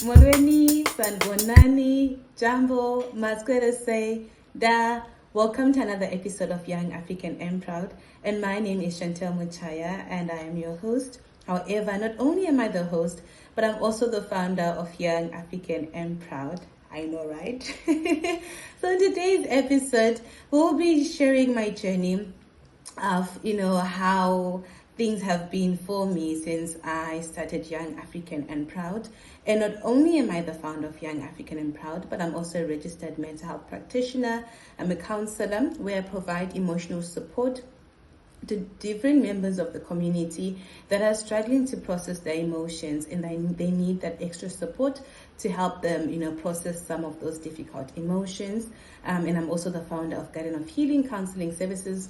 Molweni, Sanbonani, Jambo, Mazkwere Da. Welcome to another episode of Young African and Proud. And my name is Chantel Muchaya, and I am your host. However, not only am I the host, but I'm also the founder of Young African and Proud. I know, right? So in today's episode, we'll be sharing my journey of how things have been for me since I started Young African and Proud. And not only am I the founder of Young African and Proud, but I'm also a registered mental health practitioner. I'm a counselor where I provide emotional support to different members of the community that are struggling to process their emotions, and they need that extra support to help them process some of those difficult emotions. And I'm also the founder of Garden of Healing Counselling Services,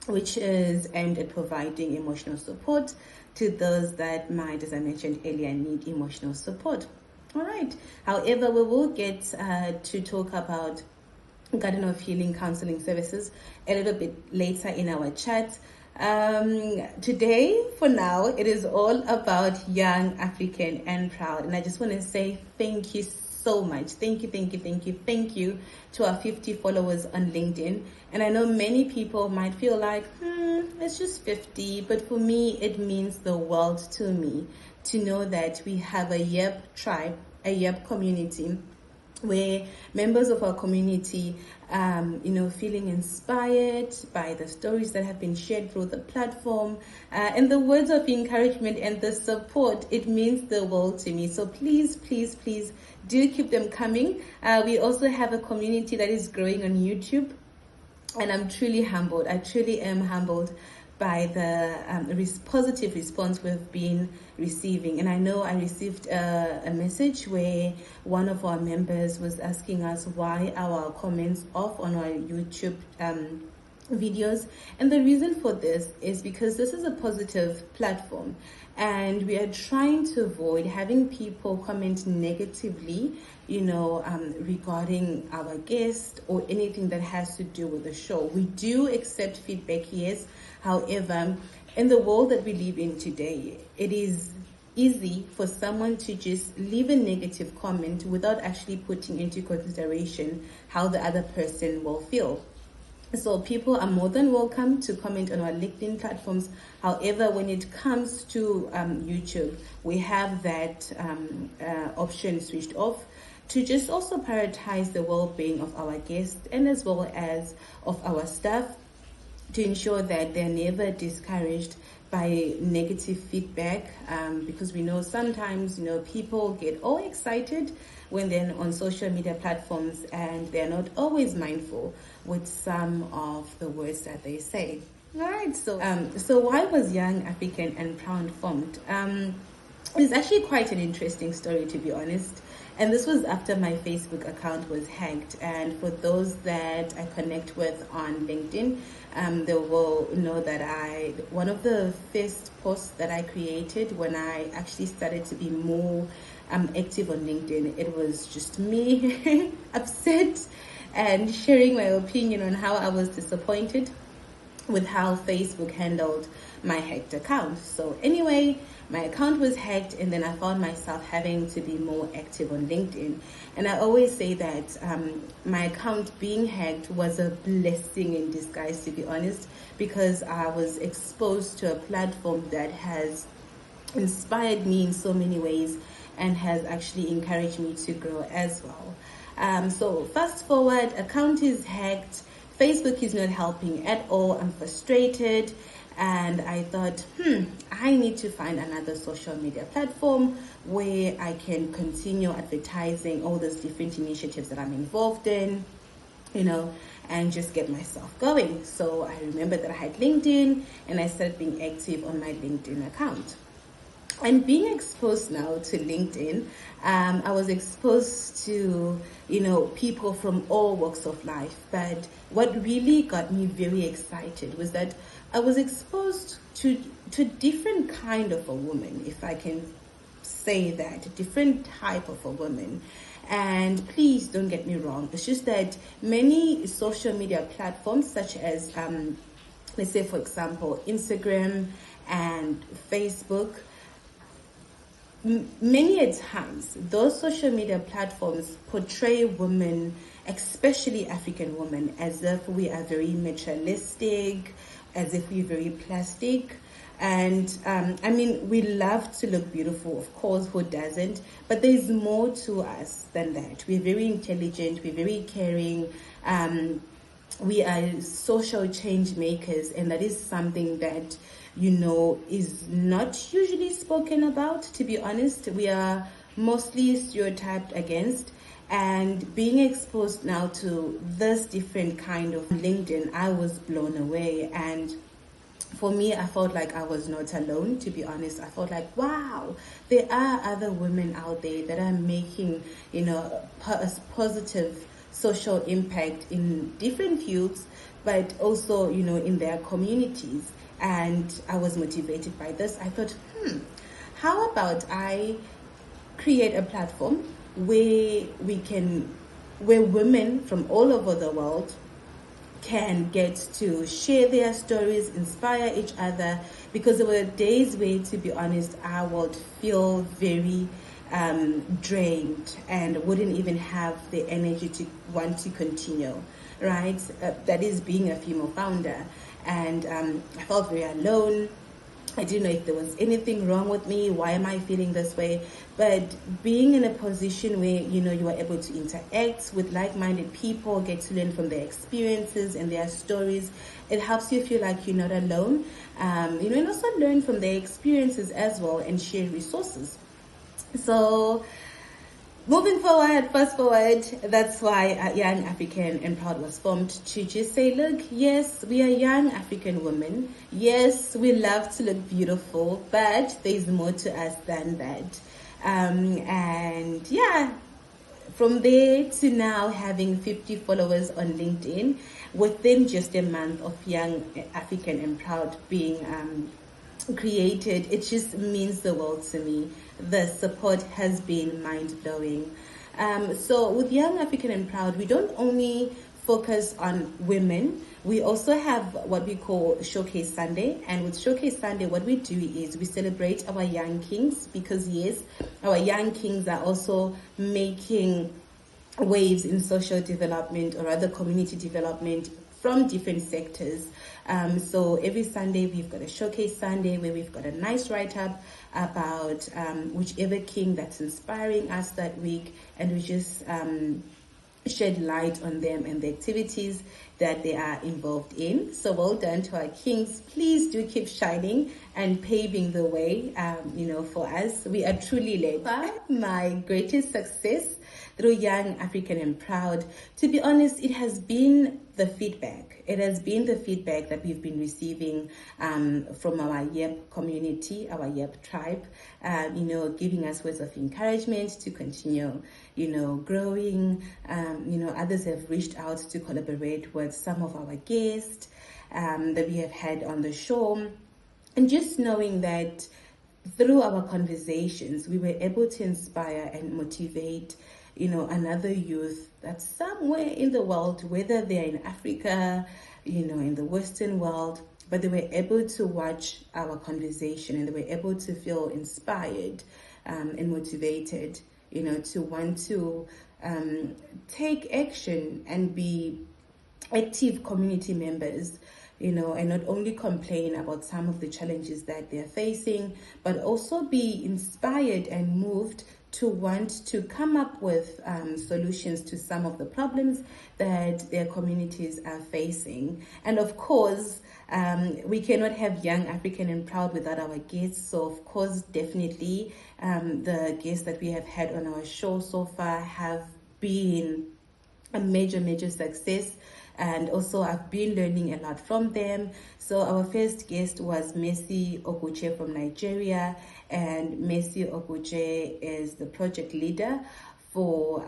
which is aimed at providing emotional support to those that might, as I mentioned earlier, need emotional support. All right. However, we will get to talk about Garden of Healing Counselling Services a little bit later in our chat. Today, for now, it is all about Young African and Proud. And I just want to say thank you so much. Thank you to our 50 followers on LinkedIn. And I know many people might feel like, it's just 50, but for me, it means the world to me to know that we have a YAP tribe, a YAP community, where members of our community, feeling inspired by the stories that have been shared through the platform, and the words of encouragement and the support. It means the world to me. So please do keep them coming. We also have a community that is growing on YouTube, and I'm truly humbled. I truly am humbled by the positive response we've been receiving. And I know I received a message where one of our members was asking us why our comments off on our YouTube videos. And the reason for this is because this is a positive platform, and we are trying to avoid having people comment negatively, regarding our guest or anything that has to do with the show. We do accept feedback, yes. However, in the world that we live in today, it is easy for someone to just leave a negative comment without actually putting into consideration how the other person will feel. So people are more than welcome to comment on our LinkedIn platforms. However, when it comes to YouTube, we have that option switched off to just also prioritize the well-being of our guests and as well as of our staff, to ensure that they're never discouraged by negative feedback, because we know sometimes people get all excited when they're on social media platforms and they're not always mindful with some of the words that they say. All right, so why was Young African and Proud formed? It's actually quite an interesting story, to be honest. And this was after my Facebook account was hacked. And for those that I connect with on LinkedIn, they will know that one of the first posts that I created when I actually started to be more active on LinkedIn, it was just me upset and sharing my opinion on how I was disappointed with how Facebook handled my hacked account. So anyway, my account was hacked, and then I found myself having to be more active on LinkedIn. And I always say that my account being hacked was a blessing in disguise, to be honest, because I was exposed to a platform that has inspired me in so many ways and has actually encouraged me to grow as well. So fast forward, account is hacked, Facebook is not helping at all. I'm frustrated, and I thought, I need to find another social media platform where I can continue advertising all those different initiatives that I'm involved in, and just get myself going. So I remember that I had LinkedIn, and I started being active on my LinkedIn account. And being exposed now to LinkedIn, I was exposed to, people from all walks of life. But what really got me very excited was that I was exposed to different kind of a woman, if I can say that, a different type of a woman. And please don't get me wrong. It's just that many social media platforms, such as, let's say, for example, Instagram and Facebook, many a times those social media platforms portray women, especially African women, as if we are very materialistic, as if we're very plastic. And I mean, we love to look beautiful, of course, who doesn't? But there's more to us than that. We're very intelligent, we're very caring, we are social change makers, and that is something that, you know, is not usually spoken about. To be honest, we are mostly stereotyped against. And being exposed now to this different kind of LinkedIn, I was blown away. And for me, I felt like I was not alone, to be honest. I felt like, wow, there are other women out there that are making, you know, a positive social impact in different fields, but also, you know, in their communities. And I was motivated by this. I thought, how about I create a platform where where women from all over the world can get to share their stories, inspire each other, because there were days where, to be honest, I would feel very drained and wouldn't even have the energy to want to continue, right? That is being a female founder. And I felt very alone. I didn't know if there was anything wrong with me. Why am I feeling this way? But being in a position where, you know, you are able to interact with like-minded people, get to learn from their experiences and their stories, it helps you feel like you're not alone. You know, and also learn from their experiences as well and share resources. So moving forward, fast forward, that's why Young African and Proud was formed, to just say, look, yes, we are young African women. Yes, we love to look beautiful, but there's more to us than that. And yeah, from there to now having 50 followers on LinkedIn within just a month of Young African and Proud being created, it just means the world to me. The support has been mind-blowing. So with Young African and Proud, we don't only focus on women, we also have what we call Showcase Sunday. And with Showcase Sunday, what we do is we celebrate our young kings, because yes, our young kings are also making waves in social development, or other community development, from different sectors. So every Sunday we've got a Showcase Sunday where we've got a nice write-up about whichever king that's inspiring us that week, and we just shed light on them and the activities that they are involved in. So well done to our kings. Please do keep shining and paving the way, you know, for us. We are truly led by my greatest success through Young African and Proud. To be honest, it has been the feedback. It has been the feedback that we've been receiving from our YAP community, our YAP tribe, you know, giving us words of encouragement to continue, you know, growing. You know, others have reached out to collaborate with some of our guests that we have had on the show. And just knowing that through our conversations, we were able to inspire and motivate, you know, another youth that's somewhere in the world, whether they're in Africa, you know, in the Western world, but they were able to watch our conversation and they were able to feel inspired and motivated, you know, to want to take action and be active community members, you know, and not only complain about some of the challenges that they're facing, but also be inspired and moved to want to come up with solutions to some of the problems that their communities are facing. And of course, we cannot have Young African and Proud without our guests. So of course, definitely the guests that we have had on our show so far have been a major success. And also I've been learning a lot from them. So our first guest was Ms Muchaya from Nigeria, and Ms Muchaya is the project leader for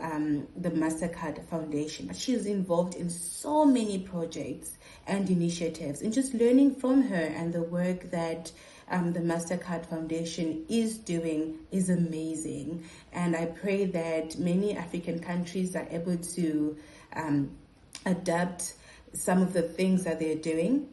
the MasterCard Foundation. She's involved in so many projects and initiatives, and just learning from her and the work that the MasterCard Foundation is doing is amazing. And I pray that many African countries are able to adapt some of the things that they're doing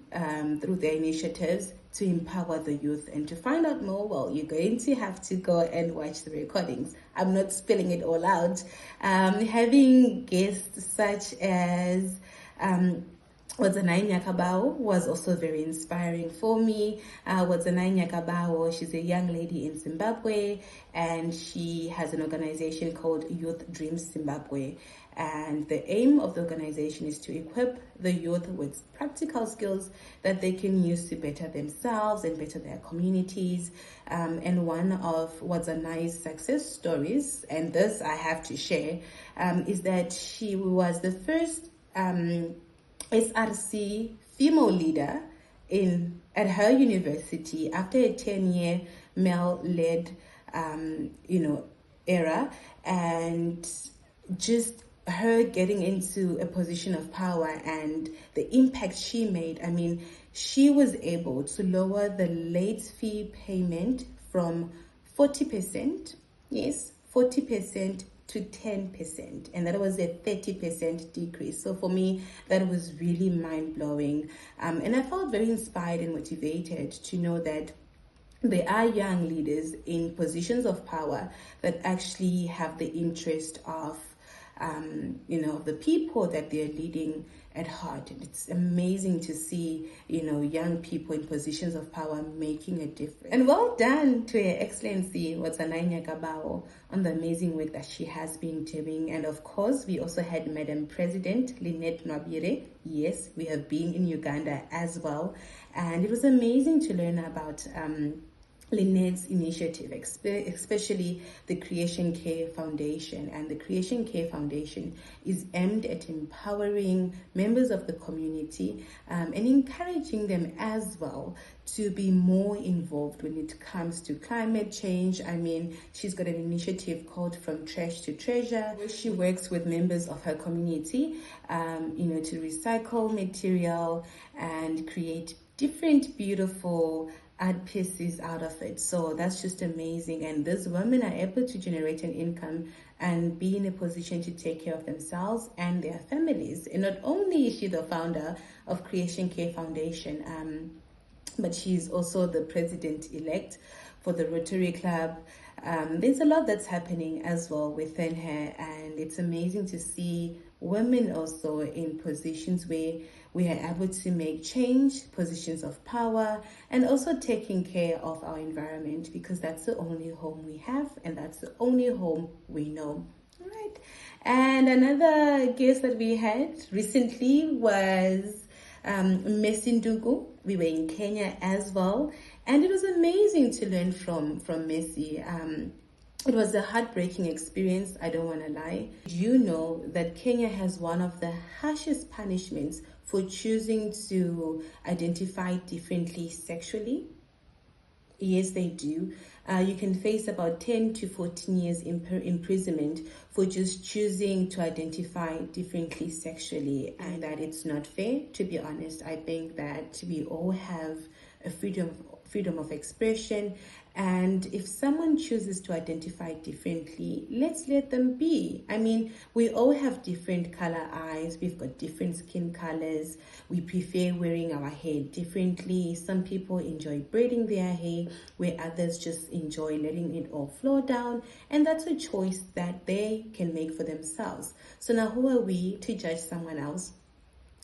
through their initiatives to empower the youth. And to find out more, well, you're going to have to go and watch the recordings. I'm not spelling it all out. Having guests such as Wadzanai Nyakabao was also very inspiring for me. Wadzanai Nyakabao, she's a young lady in Zimbabwe, and she has an organization called Youth Dreams Zimbabwe. And the aim of the organization is to equip the youth with practical skills that they can use to better themselves and better their communities. And one of Wadzanai's success stories, and this I have to share, is that she was the first SRC female leader at her university after a 10-year male-led era, and just her getting into a position of power and the impact she made. I mean, she was able to lower the late fee payment from 40%, yes, 40% to 10%, and that was a 30% decrease. So for me, that was really mind-blowing, and I felt very inspired and motivated to know that there are young leaders in positions of power that actually have the interest of the people that they're leading at heart. And it's amazing to see, young people in positions of power making a difference. And well done to Her Excellency Wadzanai Nyakabao on the amazing work that she has been doing. And of course, we also had Madam President Lynette Nwabire. Yes, we have been in Uganda as well. And it was amazing to learn about Lynette's initiative, especially the Creation Care Foundation. And the Creation Care Foundation is aimed at empowering members of the community and encouraging them as well to be more involved when it comes to climate change. I mean, she's got an initiative called From Trash to Treasure, where she works with members of her community, to recycle material and create different beautiful art pieces out of it. So that's just amazing. And these women are able to generate an income and be in a position to take care of themselves and their families. And not only is she the founder of Creation Care Foundation, but she's also the president-elect for the Rotary Club. There's a lot that's happening as well within her, and it's amazing to see women also in positions where we are able to make change, positions of power, and also taking care of our environment, because that's the only home we have and that's the only home we know. All right. And another guest that we had recently was Ms Ndugu. We were in Kenya as well, and it was amazing to learn from Messi. It was a heartbreaking experience, I don't want to lie. You know that Kenya has one of the harshest punishments for choosing to identify differently sexually. Yes, they do. You can face about 10 to 14 years imprisonment for just choosing to identify differently sexually, and that it's not fair. To be honest, I think that we all have a freedom of expression, and if someone chooses to identify differently, let's let them be. I mean, we all have different color eyes, we've got different skin colors, we prefer wearing our hair differently. Some people enjoy braiding their hair, where others just enjoy letting it all flow down, and that's a choice that they can make for themselves. So now who are we to judge someone else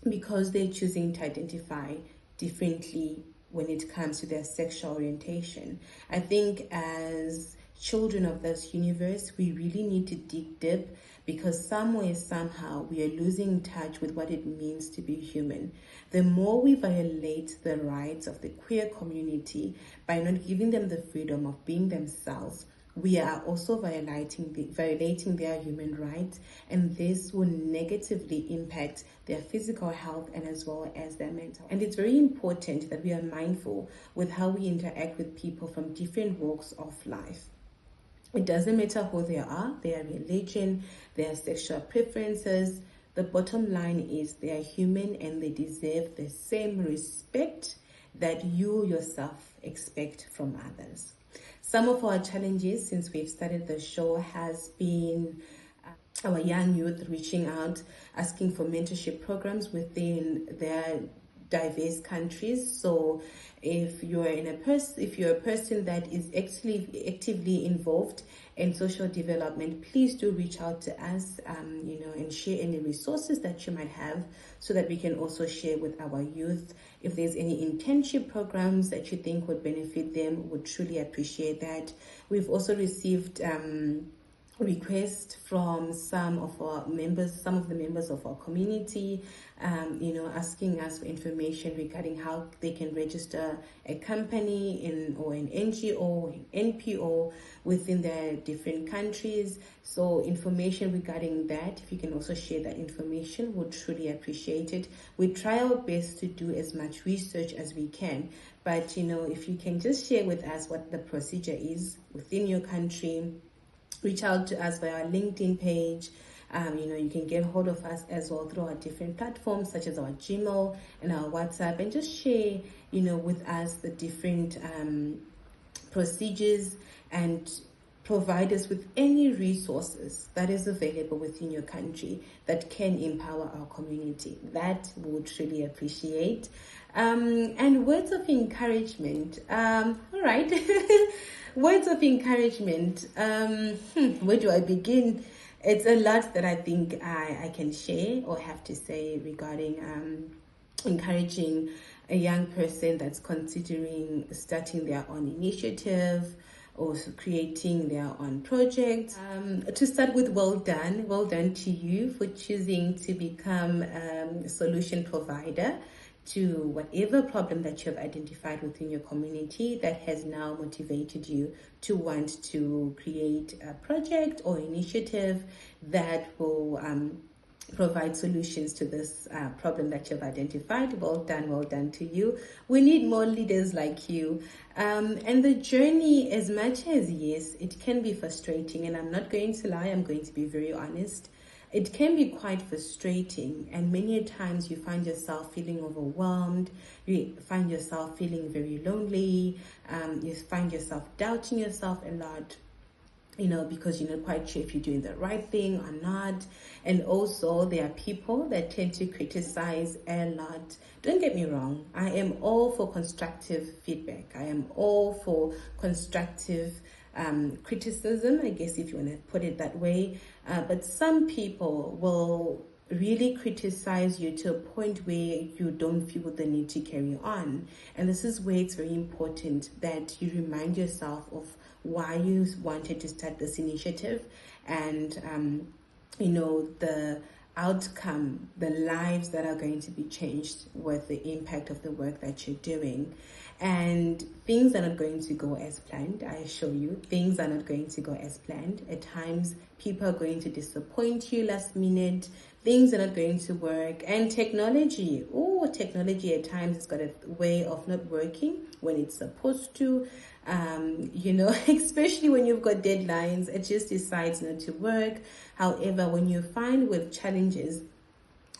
because they're choosing to identify differently when it comes to their sexual orientation? I think as children of this universe, we really need to dig deep, because somewhere, somehow, we are losing touch with what it means to be human. The more we violate the rights of the queer community by not giving them the freedom of being themselves, we are also violating their human rights, and this will negatively impact their physical health and as well as their mental. And it's very important that we are mindful with how we interact with people from different walks of life. It doesn't matter who they are, their religion, their sexual preferences. The bottom line is they are human and they deserve the same respect that you yourself expect from others. Some of our challenges since we've started the show has been our young youth reaching out, asking for mentorship programs within their diverse countries. So if you're a person that is actively involved in social development, please do reach out to us, and share any resources that you might have, so that we can also share with our youth. If there's any internship programs that you think would benefit them, would truly appreciate that. We've also received request from some of the members of our community, asking us for information regarding how they can register a company or an NGO or an NPO within their different countries. So information regarding that, if you can also share that information, we'll truly appreciate it. We try our best to do as much research as we can, but if you can just share with us what the procedure is within your country, reach out to us via our LinkedIn page. You can get hold of us as well through our different platforms, such as our Gmail and our WhatsApp, and just share, with us the different procedures, and provide us with any resources that is available within your country that can empower our community. That we would truly appreciate. And words of encouragement. All right. Words of encouragement. Where do I begin? It's a lot that I think I can share or have to say regarding encouraging a young person that's considering starting their own initiative or creating their own project. To start with, well done to you for choosing to become a solution provider to whatever problem that you have identified within your community that has now motivated you to want to create a project or initiative that will provide solutions to this problem that you've identified. Well done to you. We need more leaders like you. And the journey, as much as, yes, it can be frustrating, and I'm not going to lie, I'm going to be very honest. It can be quite frustrating, and many times you find yourself feeling overwhelmed, you find yourself feeling very lonely, you find yourself doubting yourself a lot, because you're not quite sure if you're doing the right thing or not. And also there are people that tend to criticize a lot. Don't get me wrong, I am all for constructive feedback. I am all for constructive criticism, I guess, if you want to put it that way. But some people will really criticize you to a point where you don't feel the need to carry on. And this is where it's very important that you remind yourself of why you wanted to start this initiative, and the outcome, the lives that are going to be changed with the impact of the work that you're doing. And things are not going to go as planned. I assure you, things are not going to go as planned. At times, people are going to disappoint you last minute. Things are not going to work. And technology at times has got a way of not working when it's supposed to. Especially when you've got deadlines, it just decides not to work. However, when you find with challenges,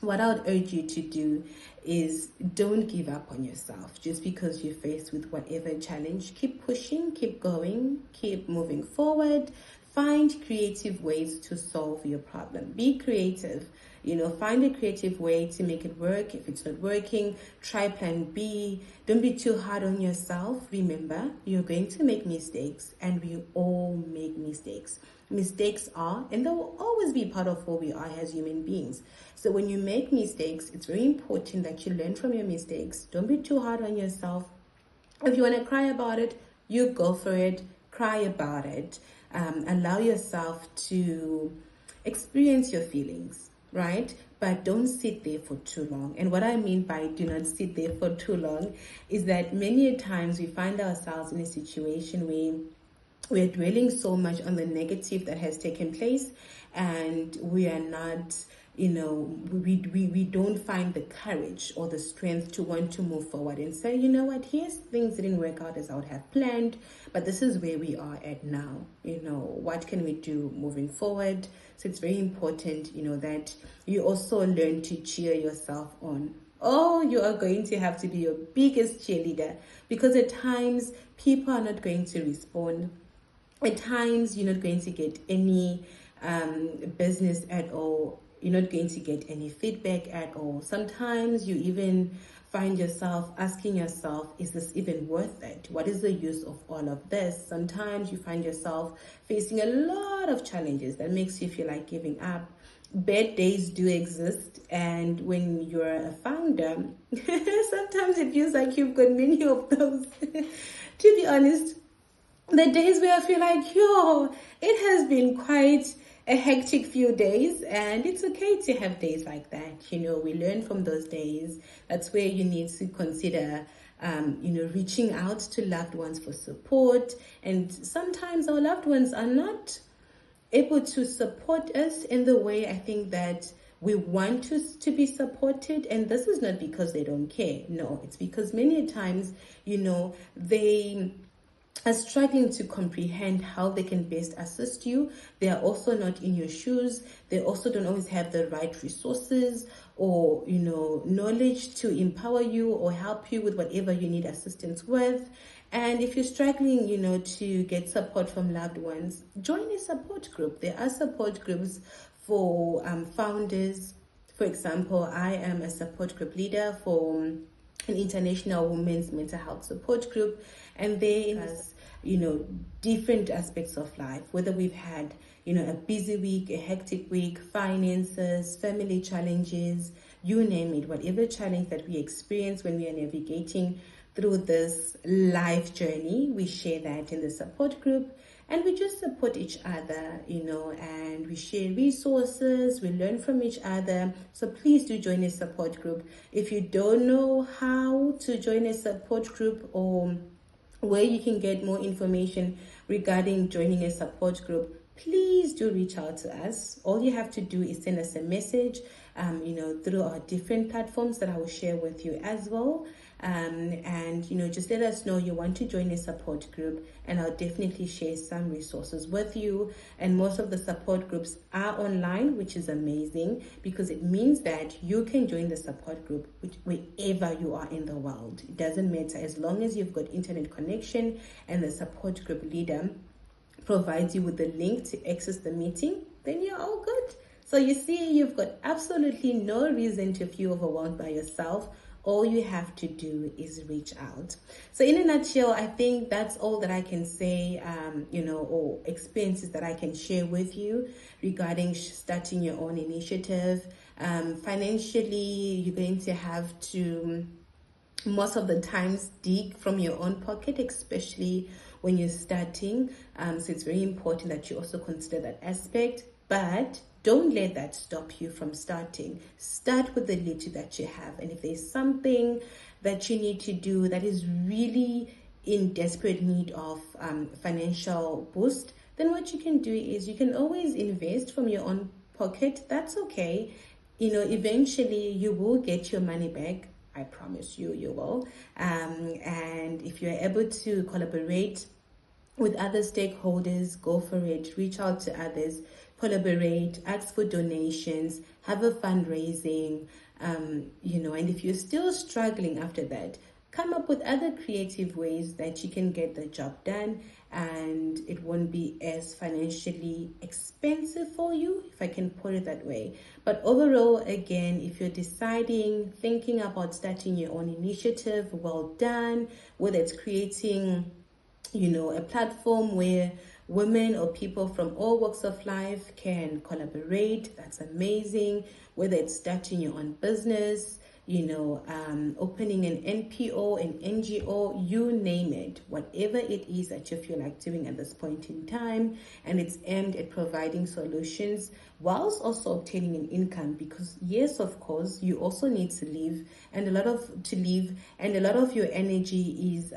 what I would urge you to do is don't give up on yourself just because you're faced with whatever challenge. Keep pushing, keep going, keep moving forward. Find creative ways to solve your problem. Be creative. Find a creative way to make it work. If it's not working, try plan B. Don't be too hard on yourself. Remember, you're going to make mistakes, and we all make mistakes. Mistakes are, and they will always be part of who we are as human beings. So when you make mistakes, it's very important that you learn from your mistakes. Don't be too hard on yourself. If you want to cry about it, you go for it. Cry about it. Allow yourself to experience your feelings, right? But don't sit there for too long. And what I mean by do not sit there for too long is that many times we find ourselves in a situation where we're dwelling so much on the negative that has taken place, and we are not, we don't find the courage or the strength to want to move forward and say, yes, things didn't work out as I would have planned, but this is where we are at now. What can we do moving forward? So it's very important, that you also learn to cheer yourself on. Oh, you are going to have to be your biggest cheerleader, because at times people are not going to respond. At times you're not going to get any business at all you're not going to get any feedback at all. Sometimes you even find yourself asking yourself, is this even worth it? What is the use of all of this? Sometimes you find yourself facing a lot of challenges that makes you feel like giving up. Bad days do exist, and when you're a founder, sometimes it feels like you've got many of those. To be honest, the days where I feel like, it has been quite a hectic few days, and it's okay to have days like that. We learn from those days. That's where you need to consider reaching out to loved ones for support. And sometimes our loved ones are not able to support us in the way I think that we want to be supported. And this is not because they don't care. No, it's because many times, they are struggling to comprehend how they can best assist you. They are also not in your shoes. They also don't always have the right resources or, knowledge to empower you or help you with whatever you need assistance with. And if you're struggling, to get support from loved ones, join a support group. There are support groups for founders. For example, I am a support group leader for an international women's mental health support group, and they has different aspects of life, whether we've had a busy week, a hectic week, finances, family challenges, you name it, whatever challenge that we experience when we are navigating through this life journey, we share that in the support group. And we just support each other, and we share resources, we learn from each other. So please do join a support group. If you don't know how to join a support group or where you can get more information regarding joining a support group, please do reach out to us. All you have to do is send us a message, through our different platforms that I will share with you as well. And just let us know you want to join a support group, and I'll definitely share some resources with you. And most of the support groups are online, which is amazing because it means that you can join the support group wherever you are in the world. It doesn't matter, as long as you've got internet connection and the support group leader provides you with the link to access the meeting, then you're all good. So you see, you've got absolutely no reason to feel overwhelmed by yourself. All you have to do is reach out. So in a nutshell, I think that's all that I can say, or experiences that I can share with you regarding starting your own initiative. Financially, you're going to have to, most of the times, dig from your own pocket, especially when you're starting. So it's very important that you also consider that aspect, but don't let that stop you from starting. Start with the little that you have. And if there's something that you need to do that is really in desperate need of financial boost, then what you can do is you can always invest from your own pocket. That's okay. Eventually you will get your money back. I promise you, you will. And if you're able to collaborate with other stakeholders, go for it. Reach out to others, collaborate, ask for donations, have a fundraising, and if you're still struggling after that, come up with other creative ways that you can get the job done, and it won't be as financially expensive for you, if I can put it that way. But overall, again, if you're thinking about starting your own initiative, well done. Whether it's creating a platform where women or people from all walks of life can collaborate, that's amazing. Whether it's starting your own business, opening an NPO, an NGO, you name it, whatever it is that you feel like doing at this point in time, and it's aimed at providing solutions whilst also obtaining an income, because yes, of course, you also need to live, and a lot of your energy is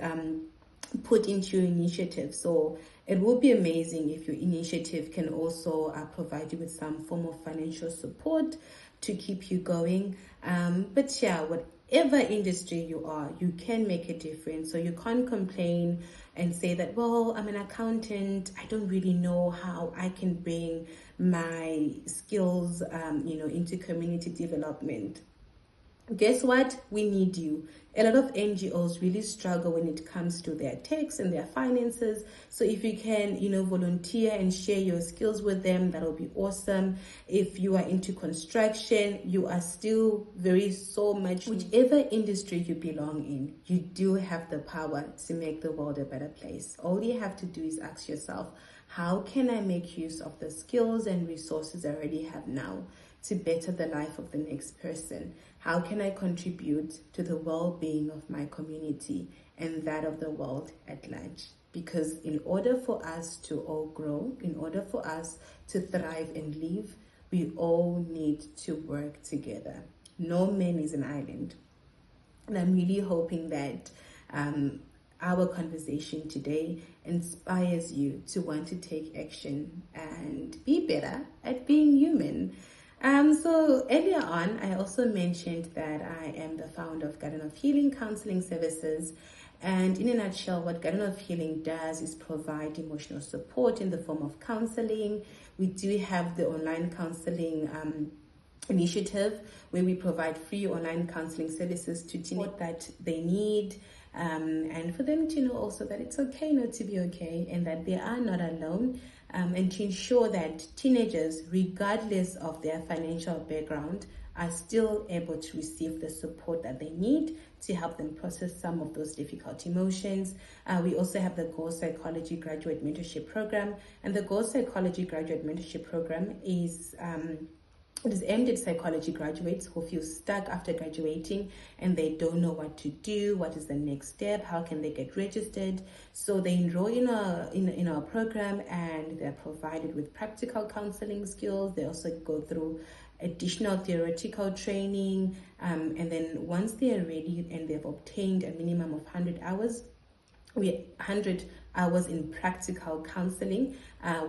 put into your initiative. So it will be amazing if your initiative can also provide you with some form of financial support to keep you going. But yeah, whatever industry you are, you can make a difference. So you can't complain and say that, well, I'm an accountant, I don't really know how I can bring my skills into community development. guess what? We need you. A lot of NGOs really struggle when it comes to their tax and their finances. So if you can, volunteer and share your skills with them, that'll be awesome. If you are into construction, you are still very so much, whichever industry you belong in, you do have the power to make the world a better place. All you have to do is ask yourself, how can I make use of the skills and resources I already have now to better the life of the next person? How can I contribute to the well-being of my community and that of the world at large? Because in order for us to all grow, in order for us to thrive and live, we all need to work together. No man is an island. And I'm really hoping that our conversation today inspires you to want to take action and be better at being human. So earlier on, I also mentioned that I am the founder of Garden of Healing Counseling Services. And in a nutshell, what Garden of Healing does is provide emotional support in the form of counseling. We do have the online counseling initiative where we provide free online counseling services to teenagers that they need, and for them to know also that it's okay not to be okay and that they are not alone, and to ensure that teenagers, regardless of their financial background, are still able to receive the support that they need to help them process some of those difficult emotions. We also have the Go Psychology Graduate Mentorship Program, and the Go Psychology Graduate Mentorship Program is it is aimed at psychology graduates who feel stuck after graduating and they don't know what to do, what is the next step, how can they get registered. So they enroll in our program and they're provided with practical counseling skills. They also go through additional theoretical training, and then once they are ready and they've obtained a minimum of 100 hours, 100 hours in practical counseling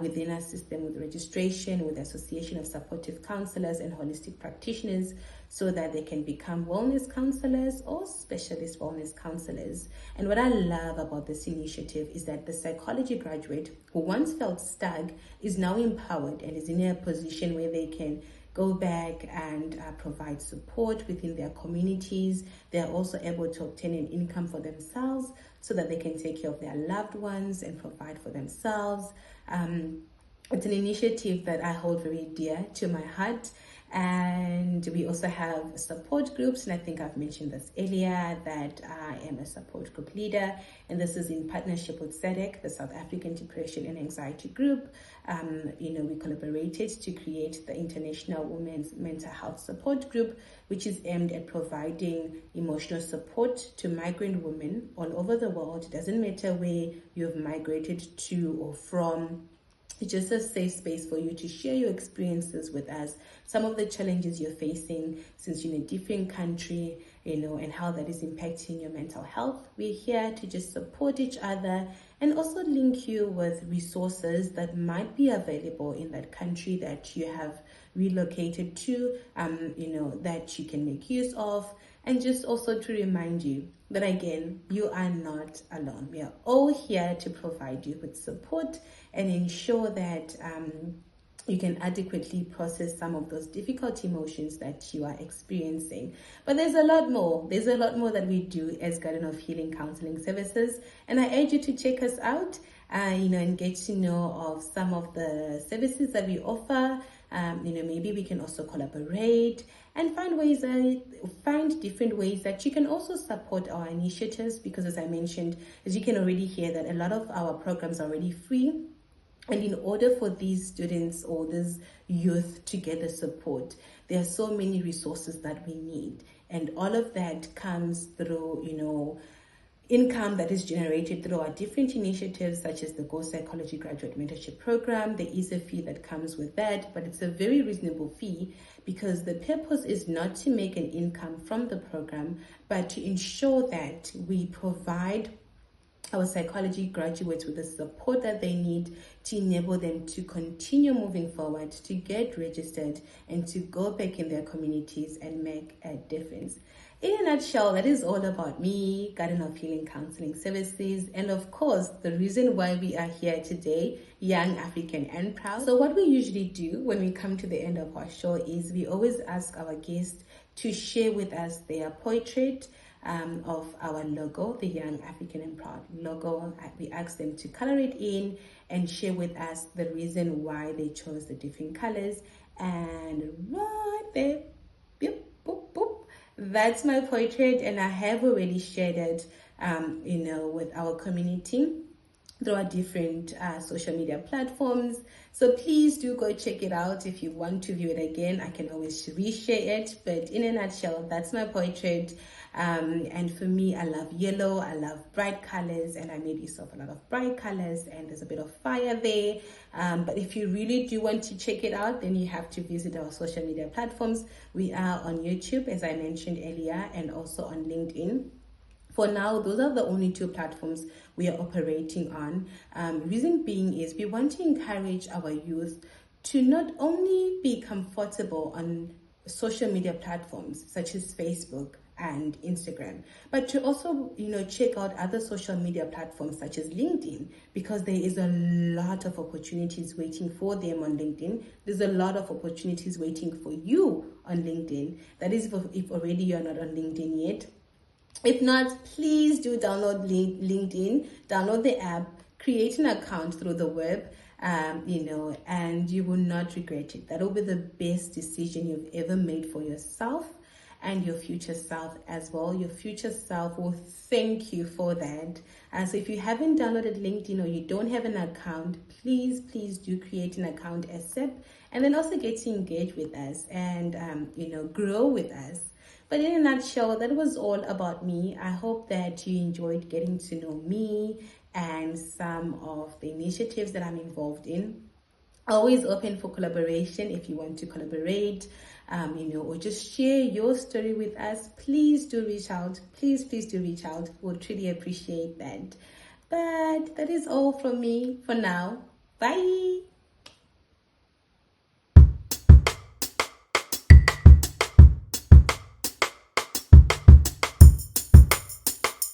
within our system, with registration with the Association of Supportive Counselors and Holistic Practitioners, so that they can become wellness counselors or specialist wellness counselors. And what I love about this initiative is that the psychology graduate who once felt stuck is now empowered and is in a position where they can go back and provide support within their communities. They're also able to obtain an income for themselves so that they can take care of their loved ones and provide for themselves. It's an initiative that I hold very dear to my heart. And we also have support groups, and I think I've mentioned this earlier, that I am a support group leader, and this is in partnership with SADC, the South African Depression and Anxiety Group. We collaborated to create the International Women's Mental Health Support Group, which is aimed at providing emotional support to migrant women all over the world. It doesn't matter where you've migrated to or from. It's just a safe space for you to share your experiences with us, some of the challenges you're facing since you're in a different country, and how that is impacting your mental health. We're here to just support each other and also link you with resources that might be available in that country that you have relocated to, that you can make use of. And just also to remind you that, again, you are not alone. We are all here to provide you with support and ensure that you can adequately process some of those difficult emotions that you are experiencing. But there's a lot more. There's a lot more that we do as Garden of Healing Counseling Services. And I urge you to check us out, and get to know of some of the services that we offer. Maybe we can also collaborate and find different ways that you can also support our initiatives, because as I mentioned, as you can already hear, that a lot of our programs are already free. And in order for these students or this youth to get the support, there are so many resources that we need. And all of that comes through, income that is generated through our different initiatives, such as the Go Psychology Graduate Mentorship Program. There is a fee that comes with that, but it's a very reasonable fee, because the purpose is not to make an income from the program, but to ensure that we provide our psychology graduates with the support that they need to enable them to continue moving forward, to get registered, and to go back in their communities and make a difference. In a nutshell, that is all about me, Garden of Healing Counseling Services, and of course, the reason why we are here today, Young African and Proud. So what we usually do when we come to the end of our show is we always ask our guests to share with us their portrait of our logo, the Young African and Proud logo. We asked them to color it in and share with us the reason why they chose the different colors. And right there, boop, boop, boop, that's my portrait, and I have already shared it, with our community through our different social media platforms. So please do go check it out. If you want to view it again, I can always reshare it. But in a nutshell, that's my portrait. And for me, I love yellow, I love bright colors, and I made use of a lot of bright colors, and there's a bit of fire there. But if you really do want to check it out, then you have to visit our social media platforms. We are on YouTube, as I mentioned earlier, and also on LinkedIn. For now, those are the only two platforms we are operating on. Reason being is we want to encourage our youth to not only be comfortable on social media platforms such as Facebook and Instagram, but to also, check out other social media platforms such as LinkedIn, because there is a lot of opportunities waiting for them on LinkedIn. There's a lot of opportunities waiting for you on LinkedIn. That is if already you're not on LinkedIn yet. If not, please do download LinkedIn, download the app, create an account through the web, and you will not regret it. That will be the best decision you've ever made for yourself and your future self as well. Your future self will thank you for that. So if you haven't downloaded LinkedIn or you don't have an account, please do create an account ASAP, and then also get to engage with us and, grow with us. But in a nutshell, that was all about me. I hope that you enjoyed getting to know me and some of the initiatives that I'm involved in. Always open for collaboration if you want to collaborate, or just share your story with us. Please do reach out. Please do reach out. We'll truly appreciate that. But that is all from me for now. Bye.